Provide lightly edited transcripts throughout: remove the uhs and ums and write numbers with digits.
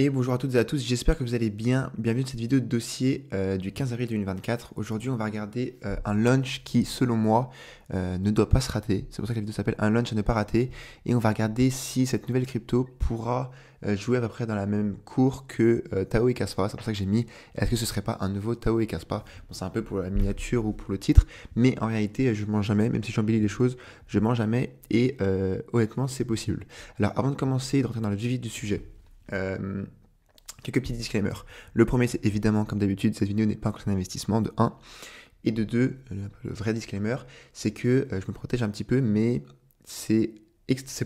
Et bonjour à toutes et à tous, j'espère que vous allez bien. Bienvenue dans cette vidéo de dossier du 15 avril 2024. Aujourd'hui, on va regarder un launch qui, selon moi, ne doit pas se rater. C'est pour ça que la vidéo s'appelle un launch à ne pas rater. Et on va regarder si cette nouvelle crypto pourra jouer à peu près dans la même cour que Tao et Kaspa. C'est pour ça que j'ai mis, est-ce que ce serait pas un nouveau Tao et Kaspa? Bon, c'est un peu pour la miniature ou pour le titre, mais en réalité, je mens jamais, même si j'embellis les choses, je mens jamais et honnêtement, c'est possible. Alors, avant de commencer et de rentrer dans le vif du sujet, quelques petits disclaimers. Le premier, c'est évidemment, comme d'habitude, cette vidéo n'est pas un conseil d'investissement, de 1. Et de 2, le vrai disclaimer, c'est que je me protège un petit peu, mais c'est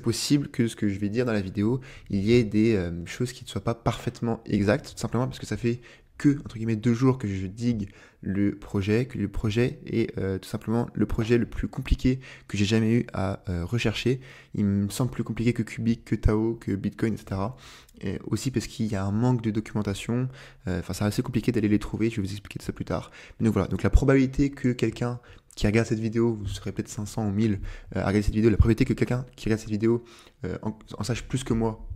possible que ce que je vais dire dans la vidéo, il y ait des choses qui ne soient pas parfaitement exactes, tout simplement parce que ça fait que, entre guillemets, 2 jours que je digue le projet, que le projet est tout simplement le projet le plus compliqué que j'ai jamais eu à rechercher. Il me semble plus compliqué que Cubic, que Tao, que Bitcoin, etc. Et aussi parce qu'il y a un manque de documentation, enfin c'est assez compliqué d'aller les trouver, je vais vous expliquer ça plus tard. Mais donc voilà, donc la probabilité que quelqu'un qui regarde cette vidéo, vous serez peut-être 500 ou 1000 à regarder cette vidéo, la probabilité que quelqu'un qui regarde cette vidéo en sache plus que moi,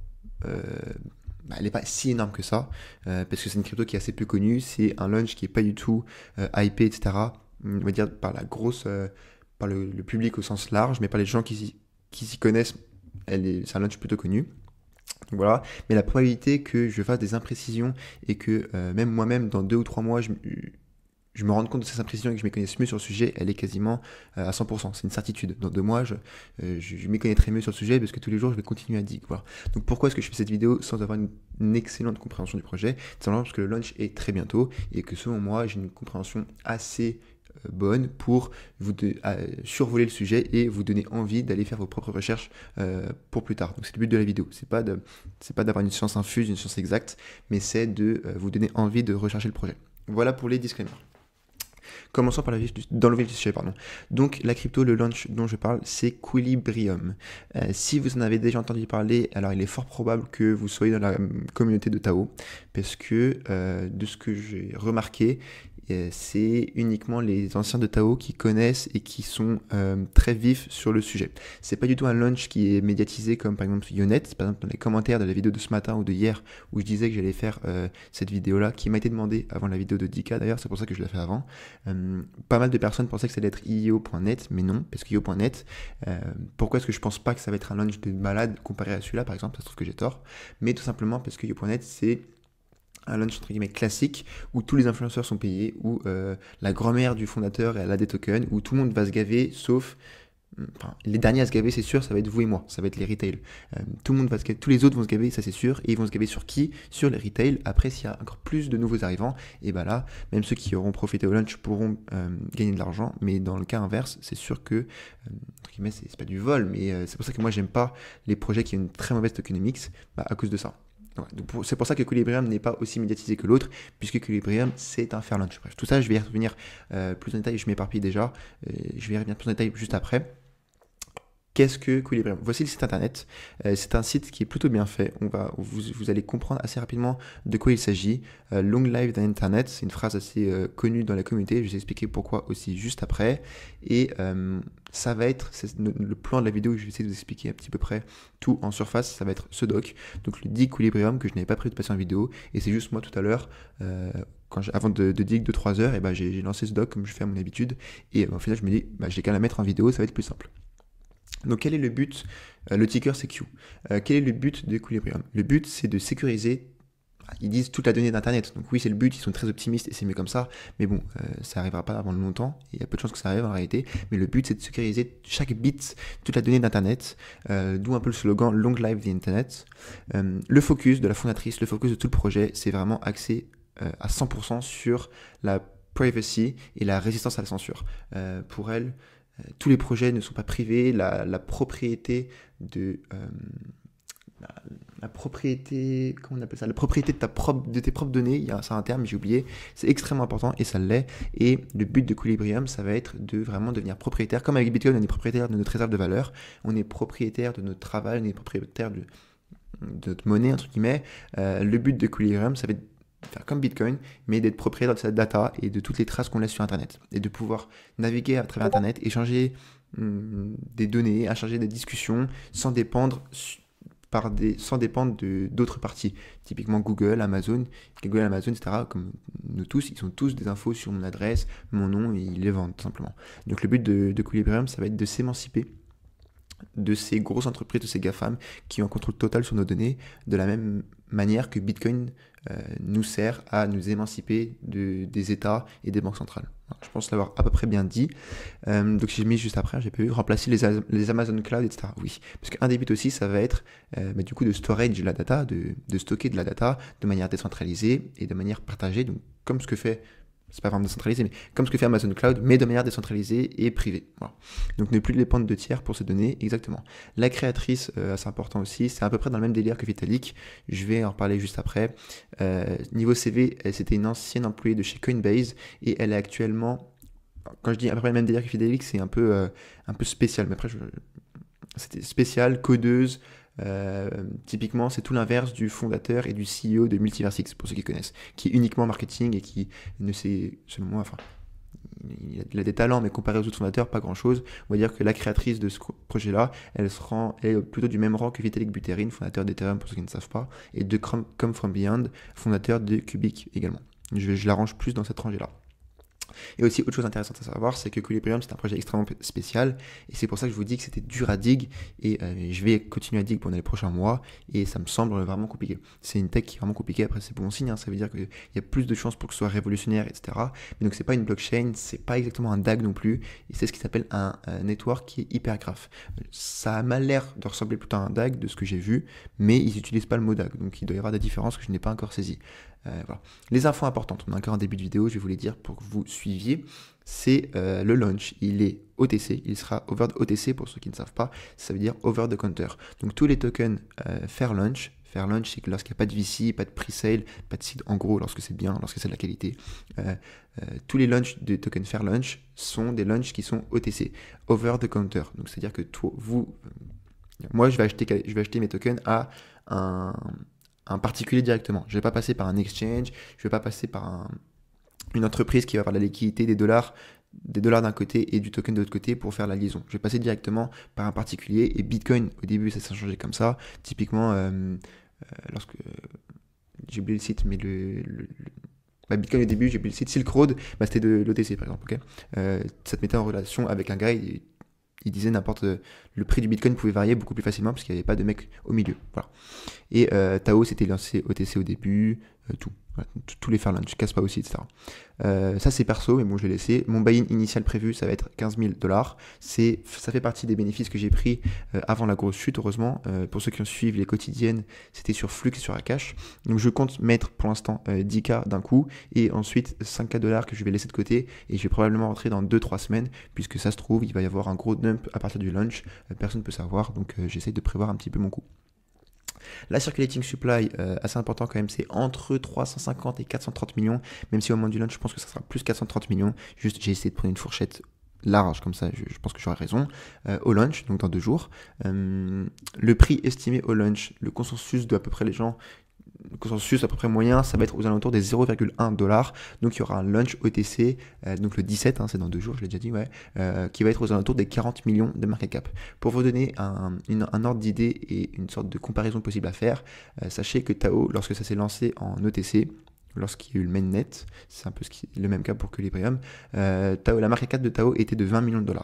elle n'est pas si énorme que ça, parce que c'est une crypto qui est assez peu connue, c'est un launch qui n'est pas du tout hypé, etc. On va dire par la grosse, par le public au sens large, mais par les gens qui s'y connaissent, c'est un launch plutôt connu. Donc voilà, mais la probabilité que je fasse des imprécisions et que même moi-même dans 2 ou 3 mois je me rende compte de ces imprécisions et que je m'y connaisse mieux sur le sujet, elle est quasiment à 100%, c'est une certitude. Dans 2 mois, je m'y connaîtrai mieux sur le sujet parce que tous les jours je vais continuer à dire. Voilà. Donc pourquoi est-ce que je fais cette vidéo sans avoir une excellente compréhension du projet? C'est simplement parce que le launch est très bientôt et que selon moi j'ai une compréhension assez bonne pour survoler le sujet et vous donner envie d'aller faire vos propres recherches pour plus tard. Donc c'est le but de la vidéo, c'est pas d'avoir une science infuse, une science exacte, mais c'est de vous donner envie de rechercher le projet. Voilà pour les disclaimers. Commençons par dans le vif du sujet, pardon. Donc la crypto, le launch dont je parle, c'est Quilibrium. Si vous en avez déjà entendu parler, alors il est fort probable que vous soyez dans la communauté de Tao, parce que de ce que j'ai remarqué, c'est uniquement les anciens de Tao qui connaissent et qui sont très vifs sur le sujet. C'est pas du tout un launch qui est médiatisé comme par exemple Yonet, par exemple dans les commentaires de la vidéo de ce matin ou de hier où je disais que j'allais faire cette vidéo là qui m'a été demandée avant la vidéo de Dika d'ailleurs, c'est pour ça que je l'ai fait avant. Pas mal de personnes pensaient que ça allait être IEO.net, mais non, parce que IEO.net, pourquoi est-ce que je pense pas que ça va être un launch de malade comparé à celui-là par exemple, ça se trouve que j'ai tort, mais tout simplement parce que IEO.net c'est un launch entre guillemets classique où tous les influenceurs sont payés, où la grand-mère du fondateur elle a des tokens, où tout le monde va se gaver sauf les derniers à se gaver c'est sûr, ça va être vous et moi, ça va être les retail. Tout le monde va se gaver, tous les autres vont se gaver, ça c'est sûr, et ils vont se gaver sur qui? Sur les retail. Après s'il y a encore plus de nouveaux arrivants, et ben là, même ceux qui auront profité au launch pourront gagner de l'argent, mais dans le cas inverse, c'est sûr que entre guillemets c'est pas du vol, mais c'est pour ça que moi j'aime pas les projets qui ont une très mauvaise tokenomics, à cause de ça. C'est pour ça que Quilibrium n'est pas aussi médiatisé que l'autre, puisque Quilibrium c'est un fair launch. Bref, tout ça, je vais y revenir plus en détail, je m'éparpille déjà, je vais y revenir plus en détail juste après. Qu'est-ce que Quilibrium? Voici le site internet. C'est un site qui est plutôt bien fait. Vous allez comprendre assez rapidement de quoi il s'agit. Long live the internet, c'est une phrase assez connue dans la communauté. Je vais vous expliquer pourquoi aussi juste après. Et ça va être le plan de la vidéo. Je vais essayer de vous expliquer un petit peu près tout en surface. Ça va être ce doc. Donc le dig Quilibrium que je n'avais pas prévu de passer en vidéo. Et c'est juste moi tout à l'heure. Avant de dig de 3 heures, et j'ai lancé ce doc comme je fais à mon habitude. Et au final, je me dis, j'ai qu'à la mettre en vidéo, ça va être plus simple. Donc quel est le but? Le ticker c'est Q. Quel est le but de Quilibrium? Le but c'est de sécuriser, ils disent toute la donnée d'internet, donc oui c'est le but, ils sont très optimistes et c'est mieux comme ça, mais bon, ça n'arrivera pas avant longtemps, il y a peu de chances que ça arrive en réalité, mais le but c'est de sécuriser chaque bit, toute la donnée d'internet, d'où un peu le slogan Long Live the Internet. Le focus de la fondatrice, le focus de tout le projet, c'est vraiment axé à 100% sur la privacy et la résistance à la censure. Pour elle, tous les projets ne sont pas privés, la propriété de la propriété, comment on appelle ça, la propriété de tes propres données, il y a ça un terme, j'ai oublié, c'est extrêmement important et ça l'est. Et le but de Quilibrium, ça va être de vraiment devenir propriétaire. Comme avec Bitcoin, on est propriétaire de notre réserve de valeur, on est propriétaire de notre travail, on est propriétaire de notre monnaie, entre guillemets. Le but de Quilibrium, ça va être faire comme Bitcoin, mais d'être propriétaire de cette data et de toutes les traces qu'on laisse sur Internet. Et de pouvoir naviguer à travers Internet, échanger des données, échanger des discussions, sans dépendre sans dépendre d'autres parties. Typiquement Google, Amazon, etc. Comme nous tous, ils ont tous des infos sur mon adresse, mon nom, et ils les vendent tout simplement. Donc le but de Equilibrium, ça va être de s'émanciper de ces grosses entreprises, de ces GAFAM qui ont un contrôle total sur nos données, de la même manière que Bitcoin nous sert à nous émanciper des États et des banques centrales. Alors, je pense l'avoir à peu près bien dit. Donc j'ai mis juste après, j'ai pu remplacer les Amazon Cloud, etc. Oui, parce qu'un des buts aussi, ça va être du coup de storage la data, de stocker de la data de manière décentralisée et de manière partagée, donc comme ce que fait... C'est pas vraiment décentralisé, mais comme ce que fait Amazon Cloud, mais de manière décentralisée et privée. Voilà. Donc ne plus dépendre de tiers pour ces données, exactement. La créatrice, c'est important aussi, c'est à peu près dans le même délire que Vitalik, je vais en reparler juste après. Niveau CV, c'était une ancienne employée de chez Coinbase, et elle est actuellement, quand je dis à peu près le même délire que Vitalik, c'est un peu spécial, mais après, c'était spécial, codeuse. Typiquement, c'est tout l'inverse du fondateur et du CEO de Multiversix, pour ceux qui connaissent, qui est uniquement marketing et qui ne sait, selon moi, enfin, il a des talents, mais comparé aux autres fondateurs, pas grand chose. On va dire que la créatrice de ce projet-là, elle est plutôt du même rang que Vitalik Buterin, fondateur d'Ethereum, pour ceux qui ne savent pas, et de Come From Beyond, fondateur de Cubic également. Je l'arrange plus dans cette rangée-là. Et aussi, autre chose intéressante à savoir, c'est que Equilibrium, c'est un projet extrêmement spécial, et c'est pour ça que je vous dis que c'était dur à dig, et je vais continuer à dig pendant les prochains mois, et ça me semble vraiment compliqué. C'est une tech qui est vraiment compliquée, après c'est bon signe, hein, ça veut dire qu'il y a plus de chances pour que ce soit révolutionnaire, etc. Mais donc c'est pas une blockchain, c'est pas exactement un DAG non plus, et c'est ce qui s'appelle un network qui est hypergraphe. Ça a mal l'air de ressembler plutôt à un DAG de ce que j'ai vu, mais ils n'utilisent pas le mot DAG, donc il doit y avoir des différences que je n'ai pas encore saisies. Voilà. Les infos importantes, on a encore un début de vidéo, je vais vous les dire pour que vous suiviez. C'est le launch, il est OTC, il sera over the OTC pour ceux qui ne savent pas, ça veut dire over the counter. Donc tous les tokens faire launch, c'est que lorsqu'il n'y a pas de VC, pas de pre-sale, pas de seed, en gros lorsque c'est bien, lorsque c'est de la qualité, tous les launchs des tokens faire launch sont des launchs qui sont OTC, over the counter. Donc c'est à dire que moi je vais acheter mes tokens à un particulier directement. Je ne vais pas passer par un exchange, je ne vais pas passer par une entreprise qui va avoir la liquidité des dollars d'un côté et du token de l'autre côté pour faire la liaison. Je vais passer directement par un particulier, et Bitcoin, au début, ça s'est changé comme ça. Typiquement, lorsque... j'ai oublié le site, mais Bitcoin au début, j'ai oublié le site Silk Road, c'était de l'OTC par exemple. Ça te mettait en relation avec un gars, il disait le prix du Bitcoin pouvait varier beaucoup plus facilement parce qu'il n'y avait pas de mec au milieu. Voilà. Et Tao s'était lancé OTC au début, tout. Voilà, tous les Fairlaunch, Caspa aussi, etc. Ça c'est perso, mais bon, je vais laisser. Mon buy-in initial prévu, ça va être 15 000 $. Ça fait partie des bénéfices que j'ai pris avant la grosse chute, heureusement. Pour ceux qui ont suivi les quotidiennes, c'était sur Flux et sur Akash. Donc je compte mettre pour l'instant 10K d'un coup, et ensuite 5K $ que je vais laisser de côté, et je vais probablement rentrer dans 2-3 semaines, puisque ça se trouve, il va y avoir un gros dump à partir du launch. Personne ne peut savoir, donc j'essaie de prévoir un petit peu mon coup. La circulating supply, assez important quand même, c'est entre 350 et 430 millions, même si au moment du launch, je pense que ça sera plus 430 millions. Juste, j'ai essayé de prendre une fourchette large, comme ça, je pense que j'aurai raison, au launch, donc dans 2 jours. Le prix estimé au launch, le consensus de à peu près les gens, le consensus à peu près moyen, ça va être aux alentours des 0,1 $. Donc il y aura un launch OTC, donc le 17, c'est dans 2 jours, je l'ai déjà dit, qui va être aux alentours des 40 millions de market cap. Pour vous donner un ordre d'idée et une sorte de comparaison possible à faire, sachez que Tao, lorsque ça s'est lancé en OTC, lorsqu'il y a eu le mainnet, c'est un peu le même cas pour Equilibrium, la market cap de Tao était de 20 millions de $.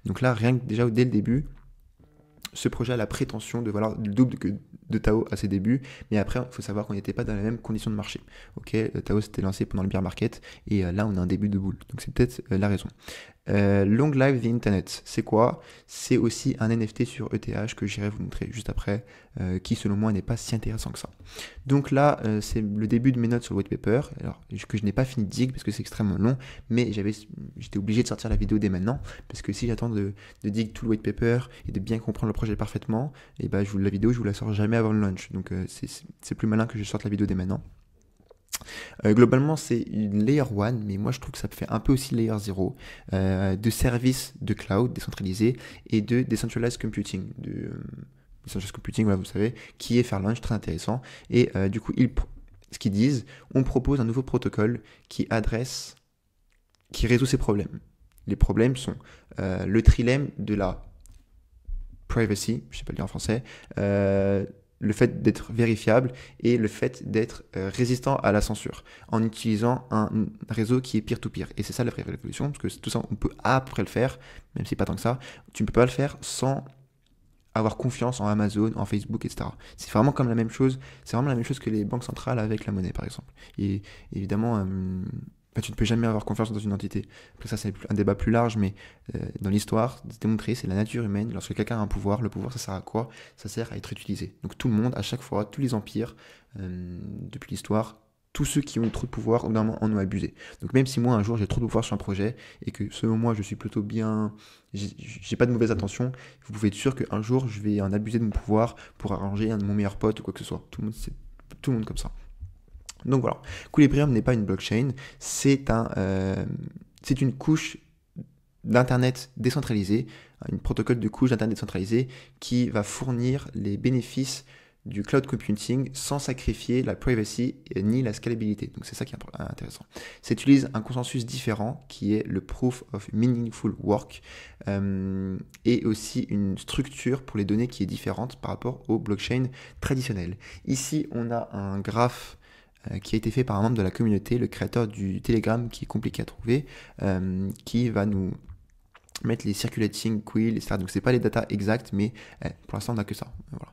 Donc là, rien que déjà dès le début, ce projet a la prétention de valoir le double de Tao à ses débuts, mais après, il faut savoir qu'on n'était pas dans les mêmes conditions de marché. Tao s'était lancé pendant le bear market, et là, on a un début de bull. Donc, c'est peut-être la raison. Long Live the Internet, c'est quoi? C'est aussi un NFT sur ETH que j'irai vous montrer juste après, qui selon moi n'est pas si intéressant que ça. Donc là, c'est le début de mes notes sur le white paper, alors que je n'ai pas fini de dig parce que c'est extrêmement long, mais j'étais obligé de sortir la vidéo dès maintenant, parce que si j'attends de dig tout le white paper et de bien comprendre le projet parfaitement, et la vidéo je vous la sors jamais avant le launch, donc c'est plus malin que je sorte la vidéo dès maintenant. Globalement, c'est une layer 1, mais moi je trouve que ça fait un peu aussi layer 0 de services de cloud décentralisés et de decentralized computing. Decentralized computing, voilà, vous savez, qui est Fairlaunch, très intéressant. Et du coup, ce qu'ils disent, on propose un nouveau protocole qui résout ces problèmes. Les problèmes sont le trilemme de la privacy, je ne sais pas le dire en français, le fait d'être vérifiable et le fait d'être résistant à la censure en utilisant un réseau qui est peer-to-peer. Et c'est ça la vraie révolution, parce que tout ça, on peut après le faire, même si pas tant que ça, tu ne peux pas le faire sans avoir confiance en Amazon, en Facebook, etc. C'est vraiment comme la même chose, c'est vraiment la même chose que les banques centrales avec la monnaie, par exemple. Et évidemment, tu ne peux jamais avoir confiance dans une entité. Après ça, c'est un débat plus large, mais dans l'histoire, c'est démontré, c'est la nature humaine. Lorsque quelqu'un a un pouvoir, le pouvoir, ça sert à quoi? Ça sert à être utilisé. Donc tout le monde, à chaque fois, tous les empires, depuis l'histoire, tous ceux qui ont trop de pouvoir, au bout d'un moment, en ont abusé. Donc même si moi, un jour, j'ai trop de pouvoir sur un projet, et que selon moi, je suis plutôt bien, j'ai pas de mauvaises intentions, vous pouvez être sûr qu'un jour, je vais en abuser de mon pouvoir pour arranger un de mon meilleur pote ou quoi que ce soit. Tout le monde, c'est tout le monde comme ça. Donc voilà, Equilibrium n'est pas une blockchain, c'est une couche d'Internet décentralisé, un protocole de couche d'Internet décentralisé qui va fournir les bénéfices du cloud computing sans sacrifier la privacy ni la scalabilité. Donc c'est ça qui est intéressant. Ça utilise un consensus différent qui est le Proof of Meaningful Work et aussi une structure pour les données qui est différente par rapport aux blockchains traditionnelles. Ici, on a un graphe qui a été fait par un membre de la communauté, le créateur du Telegram, qui est compliqué à trouver, qui va nous mettre les circulating quills, etc. Donc c'est pas les datas exactes, mais pour l'instant on n'a que ça. Voilà.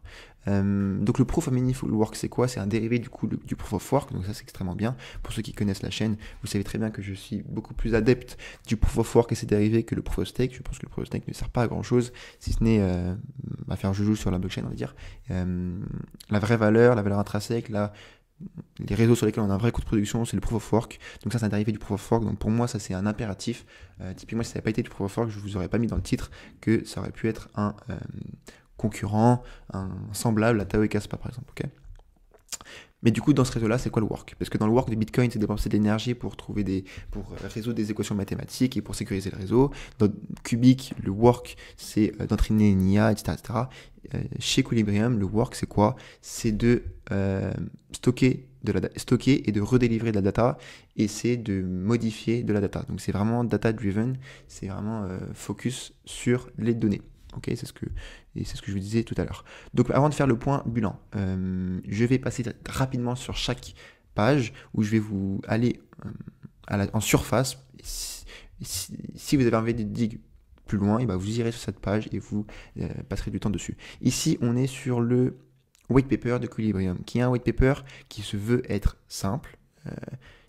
Donc le Proof of Meaningful Work, c'est quoi? C'est un dérivé du coup du Proof of Work, donc ça c'est extrêmement bien. Pour ceux qui connaissent la chaîne, vous savez très bien que je suis beaucoup plus adepte du Proof of Work et ses dérivés que le Proof of Stake. Je pense que le Proof of Stake ne sert pas à grand chose, si ce n'est à faire joujou sur la blockchain, on va dire. La vraie valeur, la valeur intrinsèque, les réseaux sur lesquels on a un vrai coût de production, c'est le Proof of Work. Donc ça, c'est un dérivé du Proof of Work. Donc pour moi, ça, c'est un impératif. Typiquement, si ça n'avait pas été du Proof of Work, je ne vous aurais pas mis dans le titre que ça aurait pu être un concurrent, un semblable à Tao et Kaspa, par exemple. Okay, mais du coup, dans ce réseau-là, c'est quoi le work? Parce que dans le work de Bitcoin, c'est dépenser de l'énergie pour résoudre des équations mathématiques et pour sécuriser le réseau. Dans Cubic, le work, c'est d'entraîner une IA, etc. etc. Chez Equilibrium, le work, c'est quoi? C'est de stocker et de redélivrer de la data, et c'est de modifier de la data. Donc c'est vraiment data-driven, c'est vraiment focus sur les données. Ok, c'est ce que je vous disais tout à l'heure. Donc avant de faire le point bilan, je vais passer rapidement sur chaque page où je vais vous aller en surface. Si vous avez envie de dig plus loin, et ben vous irez sur cette page et vous passerez du temps dessus. Ici, on est sur le white paper de Equilibrium, qui est un white paper qui se veut être simple.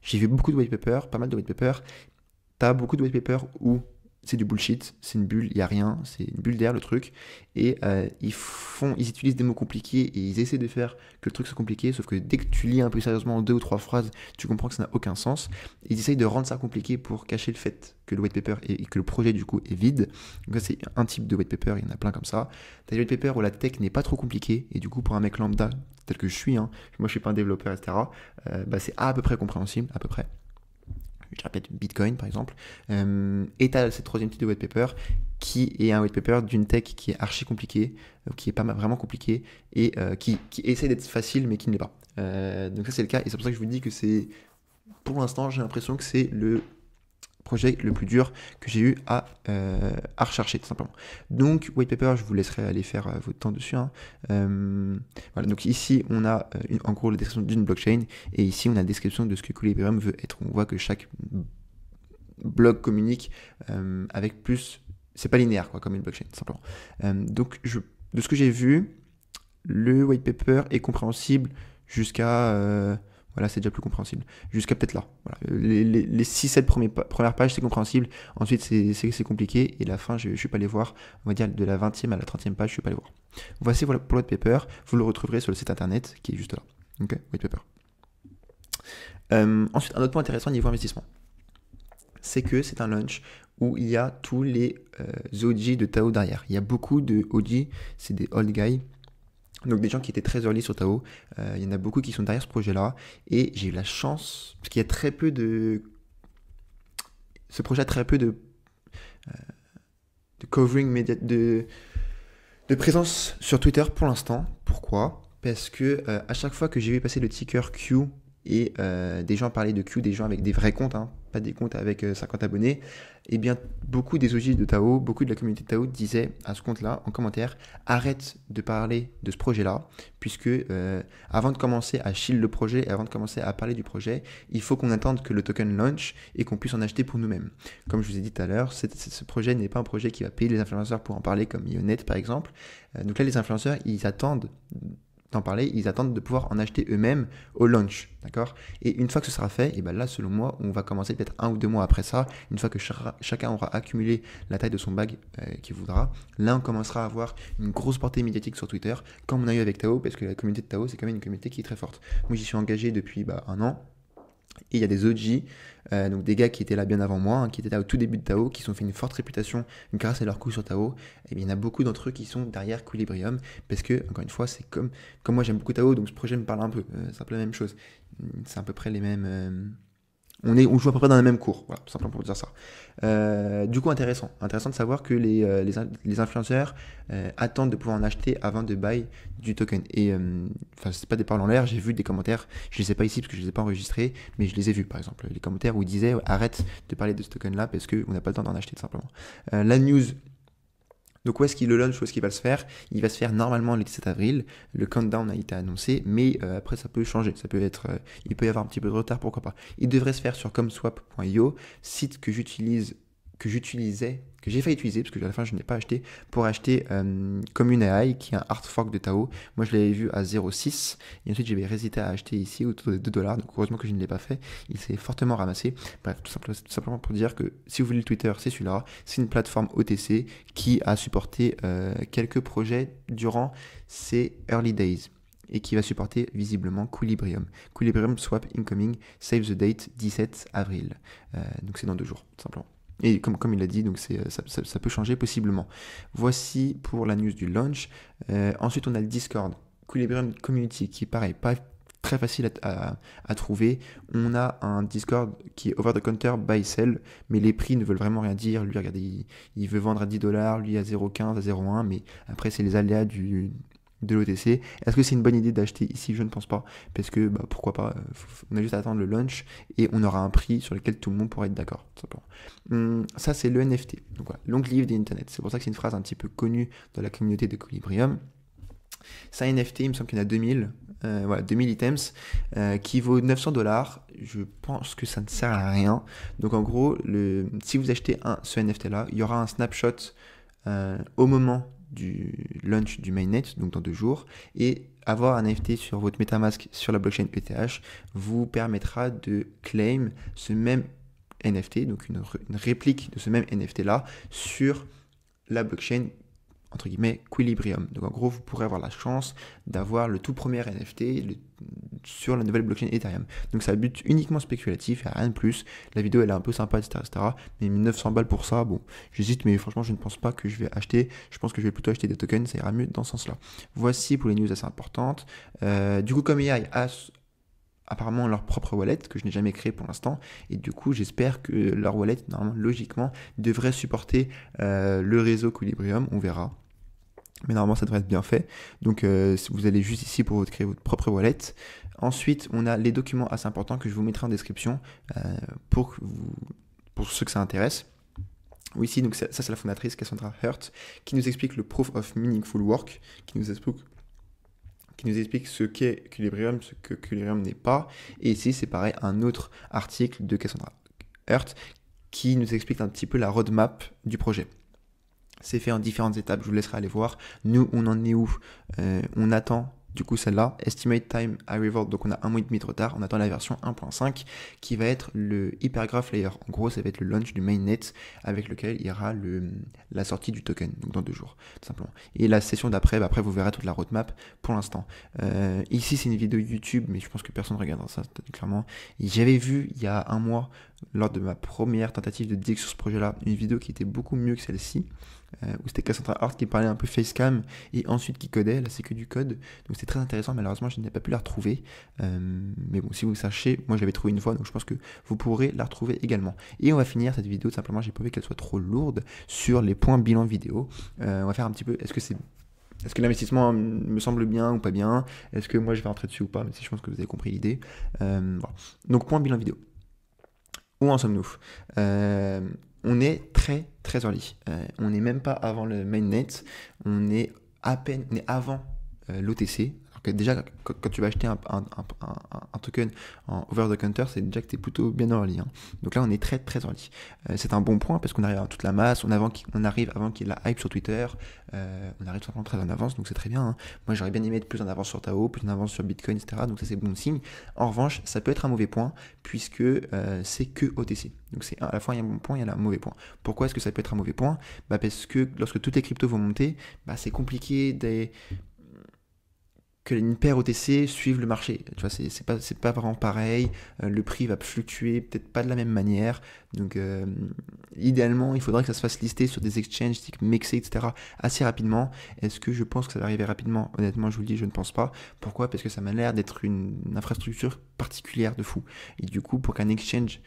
J'ai vu beaucoup de white paper, pas mal de white paper. Tu as beaucoup de white paper où c'est du bullshit, c'est une bulle, il n'y a rien, c'est une bulle d'air le truc, et ils utilisent des mots compliqués et ils essaient de faire que le truc soit compliqué, sauf que dès que tu lis un peu sérieusement 2 ou 3 phrases, tu comprends que ça n'a aucun sens, et ils essayent de rendre ça compliqué pour cacher le fait que le white paper et que le projet du coup est vide. Donc ça c'est un type de white paper, il y en a plein comme ça. Tu as des white paper où la tech n'est pas trop compliquée, et du coup pour un mec lambda tel que je suis, moi je suis pas un développeur, etc., c'est à peu près compréhensible, à peu près. Je répète, Bitcoin par exemple, et tu as cette troisième type de white paper qui est un white paper d'une tech qui est archi compliqué, qui est pas vraiment compliqué, et qui essaie d'être facile mais qui ne l'est pas. Donc ça c'est le cas, et c'est pour ça que je vous dis que c'est, pour l'instant j'ai l'impression que c'est le projet le plus dur que j'ai eu à rechercher tout simplement. Donc white paper, je vous laisserai aller faire votre temps dessus. Voilà, donc ici on a en gros la description d'une blockchain, et ici on a la description de ce que Equilibrium veut être. On voit que chaque bloc communique avec plus, c'est pas linéaire quoi, comme une blockchain tout simplement. Donc de ce que j'ai vu, le white paper est compréhensible jusqu'à voilà, c'est déjà plus compréhensible. Jusqu'à peut-être là. Voilà. Les 6-7 premières pages, c'est compréhensible. Ensuite, c'est compliqué. Et la fin, je ne suis pas allé voir. On va dire de la 20e à la 30e page, je ne suis pas allé voir. Voici voilà, pour le white paper. Vous le retrouverez sur le site internet qui est juste là. Ok, white paper. Ensuite, un autre point intéressant niveau investissement, c'est que c'est un launch où il y a tous les OG de Tao derrière. Il y a beaucoup de OG, c'est des old guys. Donc des gens qui étaient très early sur Tao, il y en a beaucoup qui sont derrière ce projet-là, et j'ai eu la chance, parce qu'il y a très peu de... Ce projet a très peu de covering, de présence sur Twitter pour l'instant. Pourquoi? Parce que à chaque fois que j'ai vu passer le ticker Q et des gens parlaient de Q, des gens avec des vrais comptes, hein, pas des comptes avec 50 abonnés, et bien beaucoup des OG de Tao, beaucoup de la communauté de Tao disaient à ce compte-là en commentaire, arrête de parler de ce projet-là, puisque avant de commencer à shield le projet, et avant de commencer à parler du projet, il faut qu'on attende que le token launch et qu'on puisse en acheter pour nous-mêmes. Comme je vous ai dit tout à l'heure, ce projet n'est pas un projet qui va payer les influenceurs pour en parler, comme Ionet par exemple. Donc là, les influenceurs, ils attendent d'en parler, ils attendent de pouvoir en acheter eux-mêmes au launch, d'accord? Et une fois que ce sera fait, et ben là, selon moi, on va commencer peut-être 1 ou 2 mois après ça, une fois que chacun aura accumulé la taille de son bag qu'il voudra, là, on commencera à avoir une grosse portée médiatique sur Twitter, comme on a eu avec Tao, parce que la communauté de Tao, c'est quand même une communauté qui est très forte. Moi, j'y suis engagé depuis 1 an, et il y a des OG, donc des gars qui étaient là bien avant moi, hein, qui étaient là au tout début de Tao, qui se sont fait une forte réputation grâce à leur coup sur Tao. Et bien, il y en a beaucoup d'entre eux qui sont derrière Equilibrium, parce que, encore une fois, c'est comme moi j'aime beaucoup Tao, donc ce projet me parle un peu. C'est un peu la même chose. C'est à peu près les mêmes. On joue à peu près dans la même cour, voilà, tout simplement pour dire ça. Du coup, intéressant de savoir que les influenceurs attendent de pouvoir en acheter avant de buy du token. Et enfin, c'est pas des paroles en l'air, j'ai vu des commentaires, je les ai pas ici parce que je les ai pas enregistrés, mais je les ai vus, par exemple, les commentaires où ils disaient arrête de parler de ce token-là parce qu'on n'a pas le temps d'en acheter, tout simplement. La news. Donc où est-ce qu'il le launch, où est-ce qu'il va se faire? Il va se faire normalement le 17 avril, le countdown a été annoncé, mais après ça peut changer, ça peut être, il peut y avoir un petit peu de retard, pourquoi pas. Il devrait se faire sur comswap.io, site que j'ai failli utiliser, parce que à la fin je n'ai pas acheté, pour acheter Commune AI, qui est un hard fork de Tao. Moi je l'avais vu à 0,6, et ensuite j'avais hésité à acheter ici autour de 2 $, donc heureusement que je ne l'ai pas fait, il s'est fortement ramassé. Bref, tout simplement pour dire que si vous voulez le Twitter, c'est celui-là, c'est une plateforme OTC qui a supporté quelques projets durant ses early days et qui va supporter visiblement Equilibrium. Equilibrium swap incoming, save the date 17 avril. Donc c'est dans 2 jours, tout simplement. Et comme il l'a dit, donc ça peut changer possiblement. Voici pour la news du launch. Ensuite, on a le Discord, Equilibrium Community, qui est pareil, pas très facile à trouver. On a un Discord qui est over the counter buy sell, mais les prix ne veulent vraiment rien dire. Lui, regardez, il veut vendre à 10 $, lui à 0,15, à 0,1, mais après, c'est les aléas de l'OTC. Est-ce que c'est une bonne idée d'acheter ici? Je ne pense pas, parce que pourquoi pas, on a juste à attendre le launch et on aura un prix sur lequel tout le monde pourra être d'accord. Ça, c'est le NFT. Donc voilà, long live the internet. C'est pour ça que c'est une phrase un petit peu connue dans la communauté de Equilibrium. C'est un NFT, il me semble qu'il y en a 2000, voilà, 2000 items, qui vaut 900 $. Je pense que ça ne sert à rien. Donc en gros, si vous achetez ce NFT-là, il y aura un snapshot au moment du launch du mainnet, donc dans 2 jours, et avoir un NFT sur votre MetaMask sur la blockchain ETH vous permettra de claim ce même NFT, donc une réplique de ce même NFT là sur la blockchain entre guillemets Equilibrium. Donc en gros, vous pourrez avoir la chance d'avoir le tout premier NFT sur la nouvelle blockchain Ethereum. Donc ça a but uniquement spéculatif, il n'y a rien de plus. La vidéo elle est un peu sympa, etc. Mais 900 balles pour ça, bon, j'hésite, mais franchement je ne pense pas que je vais acheter. Je pense que je vais plutôt acheter des tokens, ça ira mieux dans ce sens-là. Voici pour les news assez importantes. Du coup, comme AI a apparemment leur propre wallet que je n'ai jamais créé pour l'instant, et du coup j'espère que leur wallet normalement logiquement devrait supporter le réseau Equilibrium, on verra. Mais normalement ça devrait être bien fait. Donc vous allez juste ici pour créer votre propre wallet. Ensuite on a les documents assez importants que je vous mettrai en description pour ceux que ça intéresse. Oui, ici donc ça c'est la fondatrice Cassandra Hurt qui nous explique le Proof of Meaningful Work, qui nous explique ce qu'est Equilibrium, ce que Equilibrium n'est pas. Et ici c'est pareil, un autre article de Cassandra Hurt qui nous explique un petit peu la roadmap du projet. C'est fait en différentes étapes, je vous laisserai aller voir. Nous, on en est où? On attend du coup celle-là, Estimate Time Arrival, donc on a 1 mois et demi de retard, on attend la version 1.5 qui va être le Hypergraph Layer. En gros, ça va être le launch du mainnet avec lequel il y aura la sortie du token, donc dans 2 jours, tout simplement. Et la session d'après, après vous verrez toute la roadmap pour l'instant. Ici, c'est une vidéo YouTube, mais je pense que personne ne regardera ça, clairement. J'avais vu il y a 1 mois, lors de ma première tentative de dig sur ce projet-là, une vidéo qui était beaucoup mieux que celle-ci, où c'était Cassandra Hart qui parlait un peu facecam et ensuite qui codait, là c'est que du code, donc c'était très intéressant. Malheureusement je n'ai pas pu la retrouver, mais bon, si vous sachez, moi je l'avais trouvé une fois, donc je pense que vous pourrez la retrouver également. Et on va finir cette vidéo, simplement j'ai pas envie qu'elle soit trop lourde, sur les points bilan vidéo. On va faire un petit peu, est-ce que c'est est-ce que l'investissement me semble bien ou pas bien? Est-ce que moi je vais rentrer dessus ou pas? Mais si je pense que vous avez compris l'idée. Voilà. Donc point bilan vidéo. Où en sommes-nous? On est très très early. On n'est même pas avant le mainnet. On est avant l'OTC. Alors que déjà, quand tu vas acheter un token en over the counter, c'est déjà que tu es plutôt bien early. Hein. Donc là, on est très très early. C'est un bon point parce qu'on arrive à toute la masse, on arrive avant qu'il y ait la hype sur Twitter, on arrive simplement très en avance, donc c'est très bien. Hein. Moi, j'aurais bien aimé être plus en avance sur Tao, plus en avance sur Bitcoin, etc. Donc ça, c'est bon signe. En revanche, ça peut être un mauvais point puisque c'est que OTC. Donc c'est à la fois il y a un bon point, il y a un mauvais point. Pourquoi est-ce que ça peut être un mauvais point? Parce que lorsque toutes les cryptos vont monter, c'est compliqué que une paire OTC suive le marché. Tu vois, c'est pas vraiment pareil. Le prix va fluctuer, peut-être pas de la même manière. Donc, idéalement, il faudrait que ça se fasse lister sur des exchanges, mixer, etc. assez rapidement. Est-ce que je pense que ça va arriver rapidement? Honnêtement, je vous le dis, je ne pense pas. Pourquoi? Parce que ça m'a l'air d'être une infrastructure particulière de fou. Et du coup, pour qu'un exchange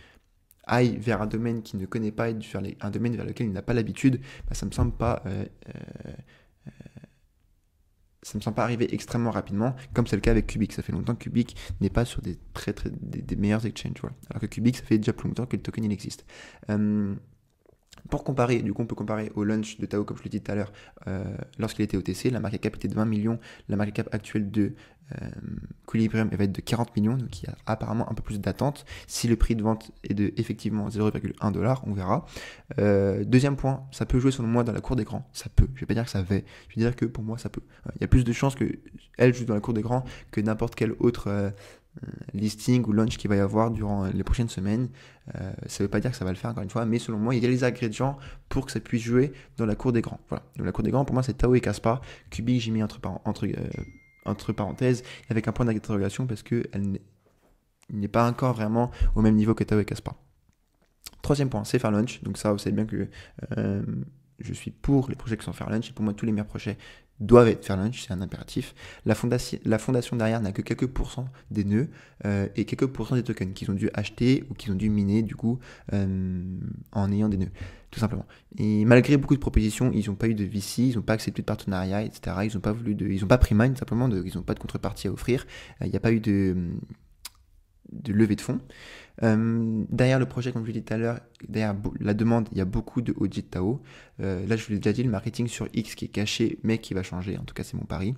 aille vers un domaine qu'il ne connaît pas et vers un domaine vers lequel il n'a pas l'habitude, ça me semble pas... ça me semble pas arriver extrêmement rapidement, comme c'est le cas avec Cubic. Ça fait longtemps que Cubic n'est pas sur des des meilleurs exchanges. Voilà. Alors que Cubic, ça fait déjà plus longtemps que le token il existe. Pour comparer, du coup, on peut comparer au launch de Tao, comme je l'ai dit tout à l'heure, lorsqu'il était OTC, la market cap était de 20 millions, la market cap actuelle de Equilibrium va être de 40 millions, donc il y a apparemment un peu plus d'attente. Si le prix de vente est de effectivement 0,1$, on verra. Deuxième point, ça peut jouer selon moi dans la cour d'écran. Ça peut, je vais pas dire que ça va, je vais dire que pour moi ça peut. Il y a plus de chances qu'elle joue dans la cour d'écran que n'importe quel autre listing ou launch qu'il va y avoir durant les prochaines semaines. Ça veut pas dire que ça va le faire encore une fois, mais selon moi, il y a les ingrédients pour que ça puisse jouer dans la cour des grands. Voilà. Donc la cour des grands, pour moi, c'est Tao et Kaspa. Cubic, j'ai mis entre parenthèses, avec un point d'interrogation parce qu'il n'est pas encore vraiment au même niveau que Tao et Kaspa. Troisième point, c'est faire launch. Donc ça, vous savez bien que je suis pour les projets qui sont faire launch. Et pour moi, tous les meilleurs projets doivent être faire launch, c'est un impératif. La fondation derrière n'a que quelques pourcents des nœuds et quelques pourcents des tokens qu'ils ont dû acheter ou qu'ils ont dû miner du coup en ayant des nœuds, tout simplement. Et malgré beaucoup de propositions, ils n'ont pas eu de VC, ils n'ont pas accepté de partenariat, etc. Ils n'ont pas ils n'ont pas pris mine, simplement, ils n'ont pas de contrepartie à offrir. Il n'y a pas eu de levée de fonds. Derrière le projet, comme je l'ai dit tout à l'heure, derrière la demande, il y a beaucoup de OG de Tao. Là, je vous l'ai déjà dit, le marketing sur X qui est caché, mais qui va changer, en tout cas c'est mon pari.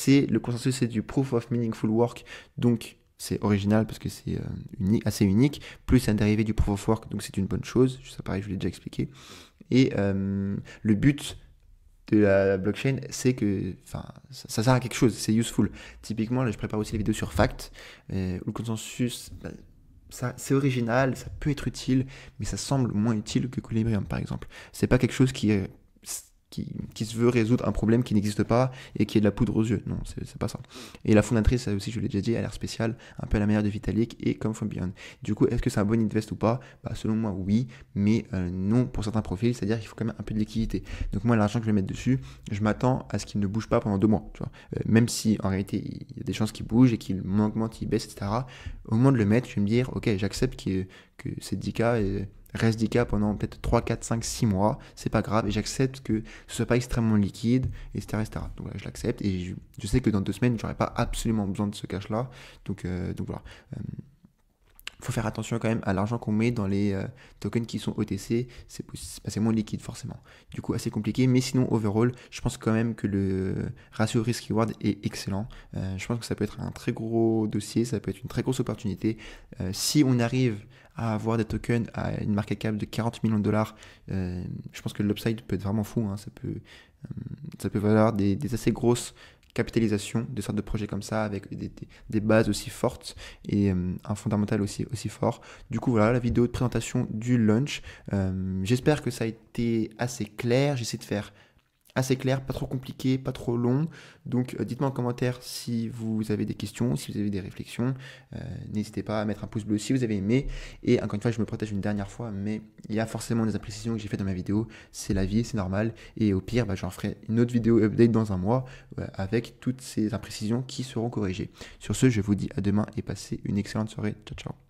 Le consensus, c'est du Proof of Meaningful Work, donc c'est original parce que c'est assez unique, plus un dérivé du Proof of Work, donc c'est une bonne chose, ça pareil, je vous l'ai déjà expliqué. Et le but de la blockchain, c'est que ça sert à quelque chose, c'est useful. Typiquement, là, je prépare aussi les vidéos sur Fact, où le consensus, c'est original, ça peut être utile, mais ça semble moins utile que Equilibrium, par exemple. C'est pas quelque chose qui se veut résoudre un problème qui n'existe pas et qui est de la poudre aux yeux. Non, c'est pas ça. Et la fondatrice, ça aussi, je l'ai déjà dit, elle a l'air spéciale, un peu à la manière de Vitalik et comme From Beyond. Du coup, est-ce que c'est un bon invest ou pas? Selon moi, oui, mais non pour certains profils, c'est-à-dire qu'il faut quand même un peu de liquidité. Donc moi, l'argent que je vais mettre dessus, je m'attends à ce qu'il ne bouge pas pendant 2 mois. Tu vois. Même si, en réalité, il y a des chances qu'il bouge et qu'il augmente, il baisse, etc. Au moment de le mettre, je vais me dire, ok, j'accepte que c'est 10K reste 10K pendant peut-être 3, 4, 5, 6 mois, c'est pas grave, et j'accepte que ce soit pas extrêmement liquide, etc. Donc voilà, je l'accepte, et je sais que dans 2 semaines, j'aurai pas absolument besoin de ce cash-là, donc voilà. Faut faire attention quand même à l'argent qu'on met dans les tokens qui sont OTC, c'est moins liquide forcément. Du coup, assez compliqué, mais sinon, overall, je pense quand même que le ratio risk-reward est excellent. Je pense que ça peut être un très gros dossier, ça peut être une très grosse opportunité. Si on arrive à avoir des tokens à une market cap de 40 millions de dollars, je pense que l'upside peut être vraiment fou. Hein. Ça peut valoir des assez grosses capitalisation, des sortes de projets comme ça avec des bases aussi fortes et un fondamental aussi fort. Du coup voilà la vidéo de présentation du launch. J'espère que ça a été assez clair. J'essaie de faire assez clair, pas trop compliqué, pas trop long. Donc dites-moi en commentaire si vous avez des questions, si vous avez des réflexions. N'hésitez pas à mettre un pouce bleu si vous avez aimé. Et encore une fois, je me protège une dernière fois, mais il y a forcément des imprécisions que j'ai faites dans ma vidéo. C'est la vie, c'est normal. Et au pire, j'en ferai une autre vidéo update dans un mois avec toutes ces imprécisions qui seront corrigées. Sur ce, je vous dis à demain et passez une excellente soirée. Ciao, ciao.